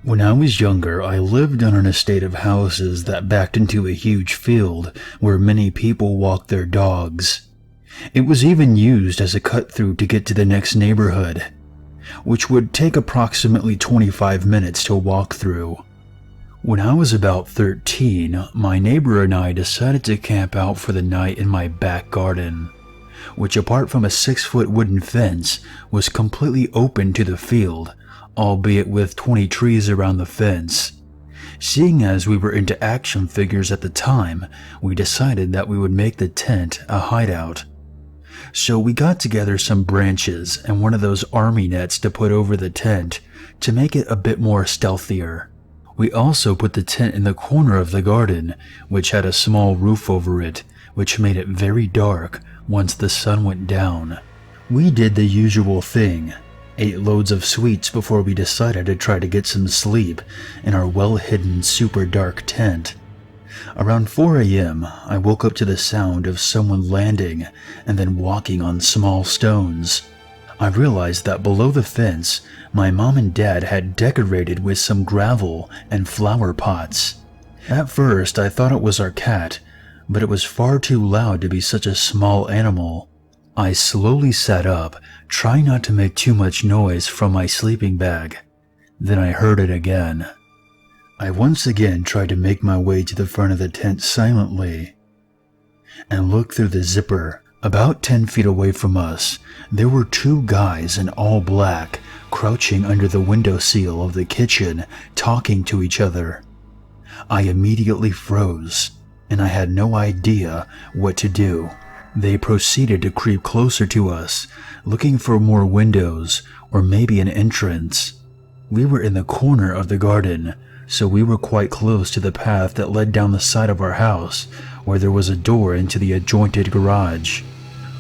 When I was younger, I lived on an estate of houses that backed into a huge field where many people walked their dogs. It was even used as a cut-through to get to the next neighborhood, which would take approximately 25 minutes to walk through. When I was about 13, my neighbor and I decided to camp out for the night in my back garden, which apart from a 6-foot wooden fence was completely open to the field, albeit with 20 trees around the fence. Seeing as we were into action figures at the time, we decided that we would make the tent a hideout. So we got together some branches and one of those army nets to put over the tent to make it a bit more stealthier. We also put the tent in the corner of the garden, which had a small roof over it, which made it very dark once the sun went down. We did the usual thing, ate loads of sweets before we decided to try to get some sleep in our well-hidden super dark tent. Around 4 a.m., I woke up to the sound of someone landing and then walking on small stones. I realized that below the fence, my mom and dad had decorated with some gravel and flower pots. At first, I thought it was our cat, but it was far too loud to be such a small animal. I slowly sat up, trying not to make too much noise from my sleeping bag. Then I heard it again. I once again tried to make my way to the front of the tent silently and looked through the zipper. About 10 feet away from us, there were 2 guys in all black crouching under the windowsill of the kitchen, talking to each other. I immediately froze, and I had no idea what to do. They proceeded to creep closer to us, looking for more windows or maybe an entrance. We were in the corner of the garden, so we were quite close to the path that led down the side of our house, where there was a door into the adjoining garage.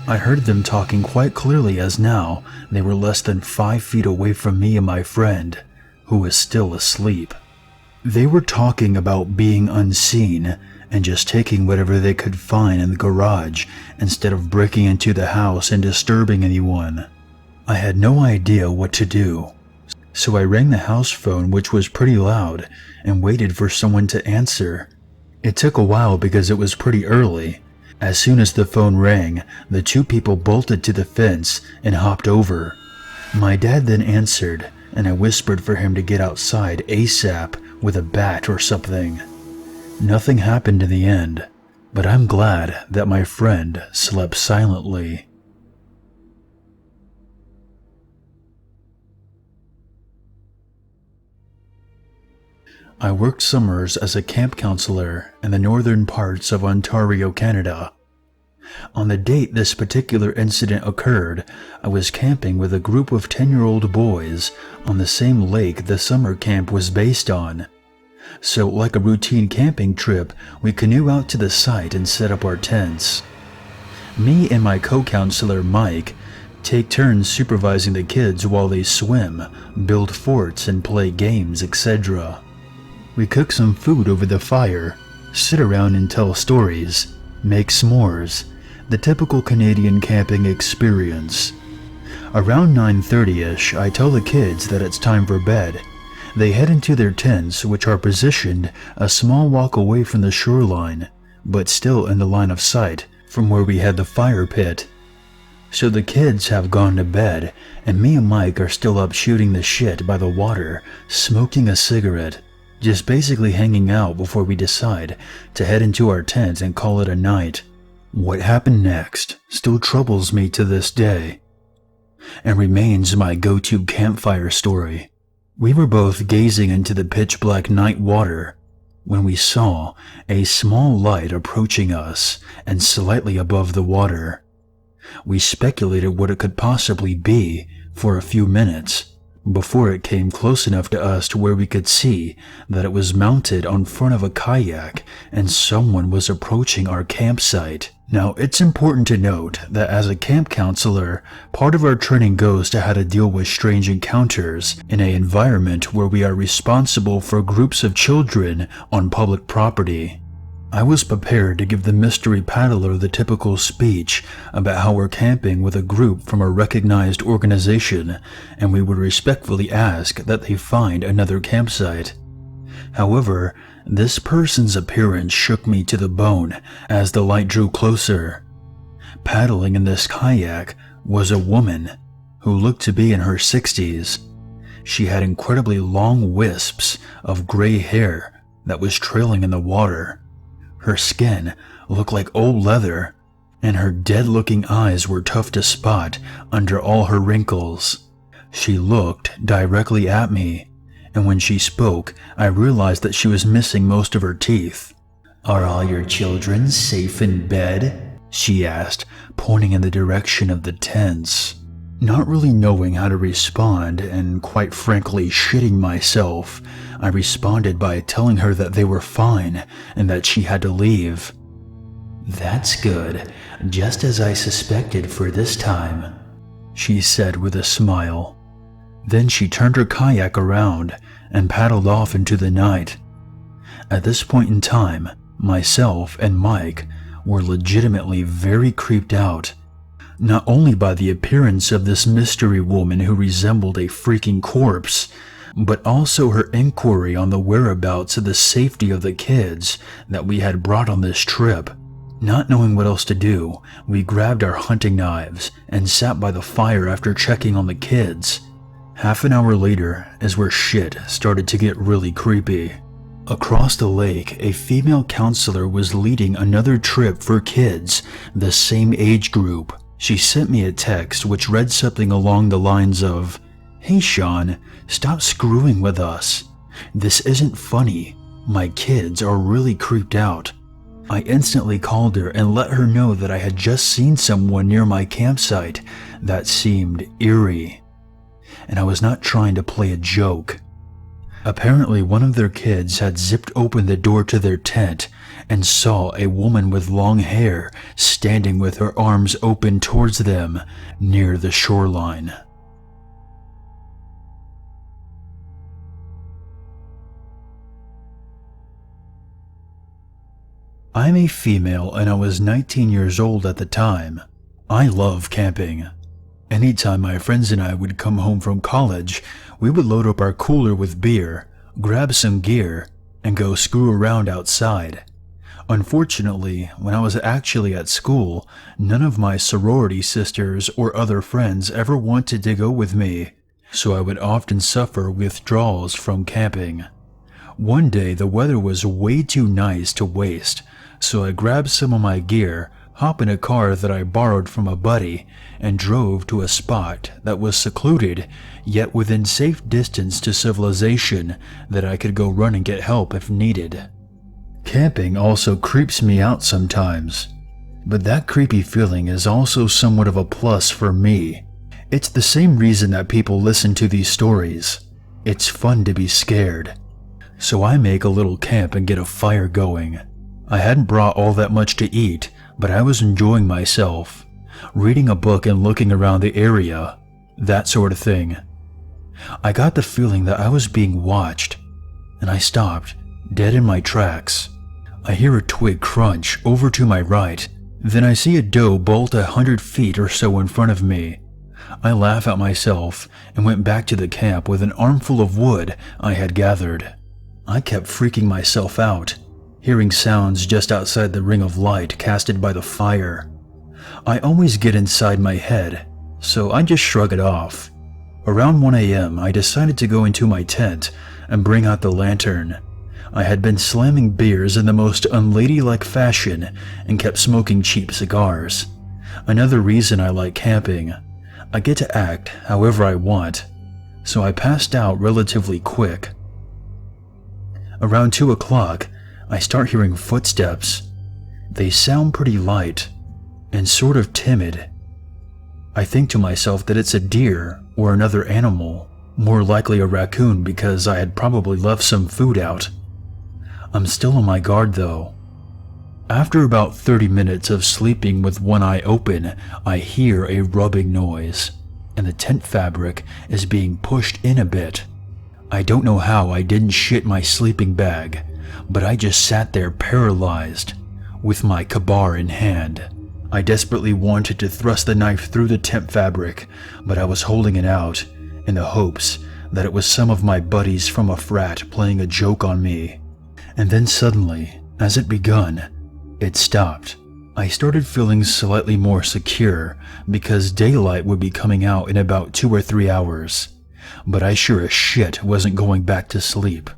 I heard them talking quite clearly as now they were less than 5 feet away from me and my friend, who was still asleep. They were talking about being unseen and just taking whatever they could find in the garage instead of breaking into the house and disturbing anyone. I had no idea what to do, so I rang the house phone, which was pretty loud, and waited for someone to answer. It took a while because it was pretty early. As soon as the phone rang, the 2 people bolted to the fence and hopped over. My dad then answered, and I whispered for him to get outside ASAP with a bat or something. Nothing happened in the end, but I'm glad that my friend slept silently. I worked summers as a camp counselor in the northern parts of Ontario, Canada. On the date this particular incident occurred, I was camping with a group of 10-year-old boys on the same lake the summer camp was based on. So, like a routine camping trip, we canoe out to the site and set up our tents. Me and my co-counselor Mike take turns supervising the kids while they swim, build forts, and play games, etc. We cook some food over the fire, sit around and tell stories, make s'mores, the typical Canadian camping experience. Around 9:30ish, I tell the kids that it's time for bed. They head into their tents, which are positioned a small walk away from the shoreline, but still in the line of sight from where we had the fire pit. So the kids have gone to bed, and me and Mike are still up shooting the shit by the water, smoking a cigarette, just basically hanging out before we decide to head into our tent and call it a night. What happened next still troubles me to this day, and remains my go-to campfire story. We were both gazing into the pitch-black night water when we saw a small light approaching us and slightly above the water. We speculated what it could possibly be for a few minutes before it came close enough to us to where we could see that it was mounted on front of a kayak and someone was approaching our campsite. Now, it's important to note that as a camp counselor, part of our training goes to how to deal with strange encounters in an environment where we are responsible for groups of children on public property. I was prepared to give the mystery paddler the typical speech about how we're camping with a group from a recognized organization and we would respectfully ask that they find another campsite. However, this person's appearance shook me to the bone as the light drew closer. Paddling in this kayak was a woman who looked to be in her 60s. She had incredibly long wisps of gray hair that was trailing in the water. Her skin looked like old leather, and her dead-looking eyes were tough to spot under all her wrinkles. She looked directly at me, and when she spoke, I realized that she was missing most of her teeth. "Are all your children safe in bed?" she asked, pointing in the direction of the tents. Not really knowing how to respond, and quite frankly shitting myself, I responded by telling her that they were fine and that she had to leave. "That's good, just as I suspected for this time," she said with a smile. Then she turned her kayak around and paddled off into the night. At this point in time, myself and Mike were legitimately very creeped out. Not only by the appearance of this mystery woman who resembled a freaking corpse, but also her inquiry on the whereabouts of the safety of the kids that we had brought on this trip. Not knowing what else to do, we grabbed our hunting knives and sat by the fire after checking on the kids. Half an hour later is where shit started to get really creepy. Across the lake, a female counselor was leading another trip for kids, the same age group. She sent me a text which read something along the lines of, "Hey Sean, stop screwing with us. This isn't funny. My kids are really creeped out." I instantly called her and let her know that I had just seen someone near my campsite that seemed eerie. And I was not trying to play a joke. Apparently, one of their kids had zipped open the door to their tent and saw a woman with long hair standing with her arms open towards them near the shoreline. I'm a female and I was 19 years old at the time. I love camping. Anytime my friends and I would come home from college, we would load up our cooler with beer, grab some gear, and go screw around outside. Unfortunately, when I was actually at school, none of my sorority sisters or other friends ever wanted to go with me, so I would often suffer withdrawals from camping. One day the weather was way too nice to waste, so I grabbed some of my gear, hopped in a car that I borrowed from a buddy, and drove to a spot that was secluded, yet within safe distance to civilization that I could go run and get help if needed. Camping also creeps me out sometimes, but that creepy feeling is also somewhat of a plus for me. It's the same reason that people listen to these stories. It's fun to be scared. So I make a little camp and get a fire going. I hadn't brought all that much to eat, but I was enjoying myself, reading a book and looking around the area, that sort of thing. I got the feeling that I was being watched, and I stopped, dead in my tracks. I hear a twig crunch over to my right, then I see a doe bolt 100 feet or so in front of me. I laugh at myself and went back to the camp with an armful of wood I had gathered. I kept freaking myself out, hearing sounds just outside the ring of light casted by the fire. I always get inside my head, so I just shrug it off. Around 1 a.m., I decided to go into my tent and bring out the lantern. I had been slamming beers in the most unladylike fashion and kept smoking cheap cigars. Another reason I like camping. I get to act however I want, so I passed out relatively quick. Around 2 o'clock, I start hearing footsteps. They sound pretty light and sort of timid. I think to myself that it's a deer or another animal, more likely a raccoon because I had probably left some food out. I'm still on my guard though. After about 30 minutes of sleeping with one eye open, I hear a rubbing noise, and the tent fabric is being pushed in a bit. I don't know how I didn't shit my sleeping bag, but I just sat there paralyzed, with my kabar in hand. I desperately wanted to thrust the knife through the tent fabric, but I was holding it out in the hopes that it was some of my buddies from a frat playing a joke on me. And then suddenly, as it begun, it stopped. I started feeling slightly more secure because daylight would be coming out in about 2 or 3 hours, but I sure as shit wasn't going back to sleep.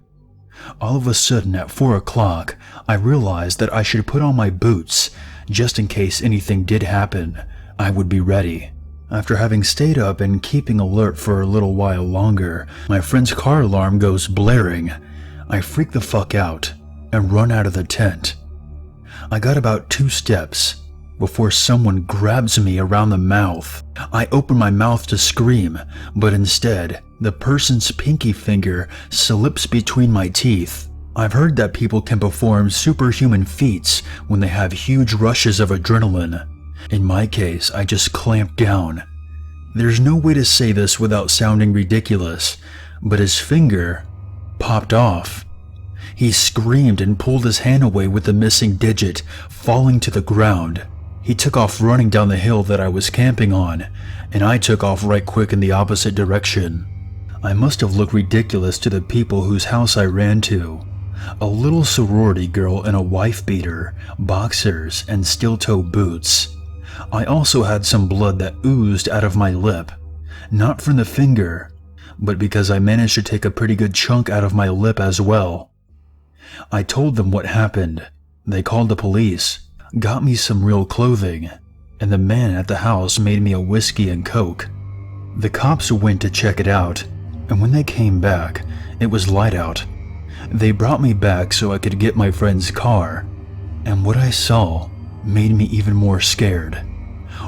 All of a sudden at 4 o'clock, I realized that I should put on my boots just in case anything did happen. I would be ready. After having stayed up and keeping alert for a little while longer, my friend's car alarm goes blaring. I freak the fuck out and run out of the tent. I got about 2 steps before someone grabs me around the mouth. I open my mouth to scream, but instead, the person's pinky finger slips between my teeth. I've heard that people can perform superhuman feats when they have huge rushes of adrenaline. In my case, I just clamped down. There's no way to say this without sounding ridiculous, but his finger popped off. He screamed and pulled his hand away with the missing digit, falling to the ground. He took off running down the hill that I was camping on, and I took off right quick in the opposite direction. I must have looked ridiculous to the people whose house I ran to. A little sorority girl in a wife beater, boxers, and steel-toe boots. I also had some blood that oozed out of my lip, not from the finger, but because I managed to take a pretty good chunk out of my lip as well. I told them what happened. They called the police, got me some real clothing, and the man at the house made me a whiskey and coke. The cops went to check it out, and when they came back, it was light out. They brought me back so I could get my friend's car, and what I saw made me even more scared.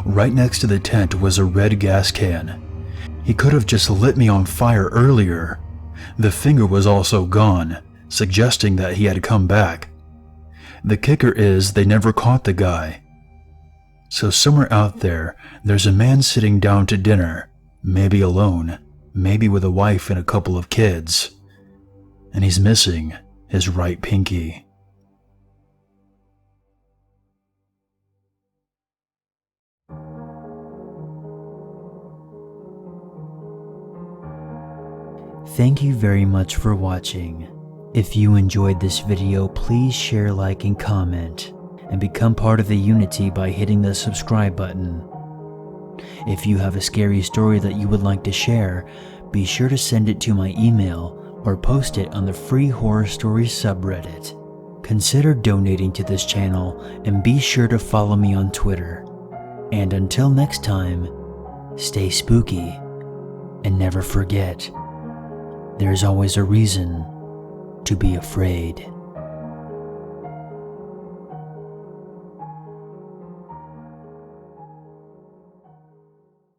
Right next to the tent was a red gas can. He could have just lit me on fire earlier. The finger was also gone, suggesting that he had come back. The kicker is they never caught the guy. So somewhere out there, there's a man sitting down to dinner, maybe alone, maybe with a wife and a couple of kids, and he's missing his right pinky. Thank you very much for watching. If you enjoyed this video, please share, like, and comment, and become part of the unity by hitting the subscribe button. If you have a scary story that you would like to share, be sure to send it to my email or post it on the free horror stories subreddit. Consider donating to this channel and be sure to follow me on Twitter. And until next time, stay spooky and never forget, there's always a reason to be afraid.